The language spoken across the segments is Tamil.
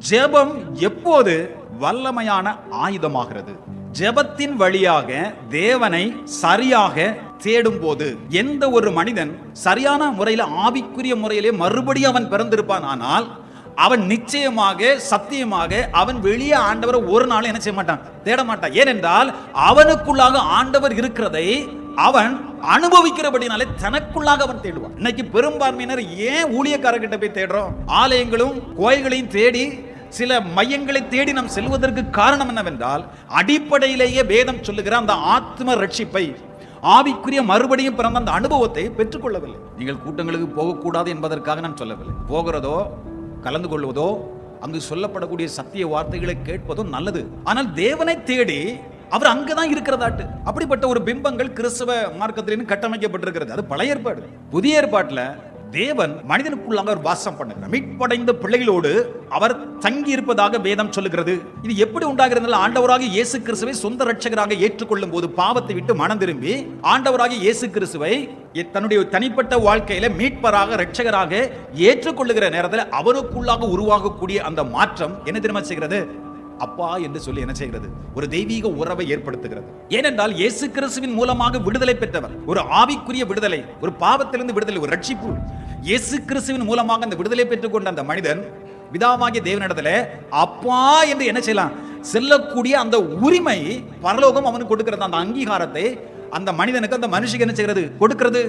ஜெபம் எப்போது வல்லமையான ஆயுதமாகிறது? ஜெபத்தின் வழியாக தேவனை சரியாக தேடும் போது. எந்த ஒரு மனிதன் சரியான முறையில் ஆவிக்குரிய முறையிலே மறுபடியும் அவன் பிறந்திருப்பான், ஆனால் அவன் நிச்சயமாக சத்தியமாக அவன் வெளியே ஆண்டவரை ஒரு நாள் என்ன செய்ய மாட்டான், தேட மாட்டான். ஏனென்றால் அவனுக்குள்ளாக ஆண்டவர் இருக்கிறதை அவன் அனுபவிக்கிறபடினாலே தனக்குள்ளாக அவன் தேடுவான். இன்னைக்கு பெரும்பான்மையினர் ஏன் ஊழியக்காரர்கிட்ட போய் தேடுறோம்? ஆலயங்களும் கோயில்களையும் தேடி சில மையங்களை தேடி நாம் செல்வதற்கு காரணம் என்னவென்றால், அடிப்படையிலேயே வேதம் சொல்லுகிற அந்த ஆத்ம ரட்சிப்பை, ஆவிக்குரிய மறுபடியும் பிறந்த அந்த அனுபவத்தை பெற்றுக்கொள்ளவில்லை. நீங்கள் கூட்டங்களுக்கு போகக்கூடாது என்பதற்காக நான் சொல்லவில்லை. போகிறதோ கலந்து கொள்வதோ அங்கு சொல்லப்படக்கூடிய சத்திய வார்த்தைகளை கேட்பதோ நல்லது. ஆனால் தேவனை தேடி அவர் அங்கதான் இருக்கிறதாட்டு. அப்படிப்பட்ட ஒரு பிம்பங்கள் கிறிஸ்தவ மார்க்கத்திலும் கட்டமைக்கப்பட்டிருக்கிறது. அது பழைய ஏற்பாடு. புதிய ஏற்பாட்டுல தேவன் மனிதனுக்குள்ளாக அவர் வாசம் பண்ணுகிறார். மீட்படைந்த பிள்ளைகளோடு அவர் தங்கி இருப்பதாக வேதம் சொல்லுகிறது. இது எப்படி உண்டாகிறது? ஆண்டவராக இயேசு கிறிஸ்துவை சொந்த இரட்சகராக ஏற்றுக்கொள்ளும் போது, பாவத்தை விட்டு மனம் திரும்பி ஆண்டவராக இயேசு கிறிஸ்துவை தன்னுடைய தனிப்பட்ட வாழ்க்கையில மீட்பராக இரட்சகராக ஏற்றுக்கொள்ளுகிற நேரத்தில் அவனுக்குள்ளாக உருவாகக்கூடிய அந்த மாற்றம் என்ன தெரியுமா செய்கிறது? அப்பா என்று சொல்லி என்ன செய்கிறது? ஒரு தெய்வீக உறவை ஏற்படுத்துகிறது. ஏனென்றால் இயேசு கிறிஸ்துவின் மூலமாக விடுதலை பெற்றவர். ஒரு ஆவிக்குரிய விடுதலை, ஒரு பாவத்திலிருந்து விடுதலை, ஒரு ரட்சிப்பு. இயேசு கிறிஸ்துவின் மூலமாக அந்த விடுதலை பெற்றுக் கொண்ட அந்த மனிதன் பிதாவாகிய தேவனிடத்துல அப்பா என்று என்ன செய்யலாம், செல்லக்கூடிய அந்த உரிமை பரலோகம் அவனுக்கு கொடுக்கிறது. அந்த அங்கீகாரத்தை அந்த மனிதனுக்கு, அந்த மனுஷிக்கு என்ன செய்கிறது? கொடுக்கிறது.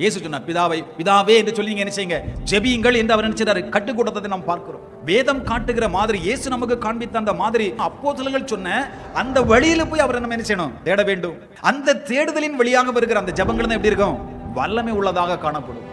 இயேசு சொன்னார், பிதாவை பிதாவே என்று சொல்லி நீங்க என்ன செய்யுங்க, ஜெபியுங்கள் என்று அவர் நினைச்சாரு. கற்றுக் கொடுத்ததை நாம் பார்க்கிறோம். வேதம் காட்டுகிற மாதிரி, இயேசு நமக்கு காண்பித்த அந்த மாதிரி, அப்போஸ்தலர்கள் சொன்ன அந்த வழியில போய் அவர் நம்ம என்ன செய்யணும்? தேட வேண்டும். அந்த தேடுதலின் வழியாக வருகிற அந்த ஜெபங்கள் தான் எப்படி இருக்கும்? வல்லமை உள்ளதாக காணப்படும்.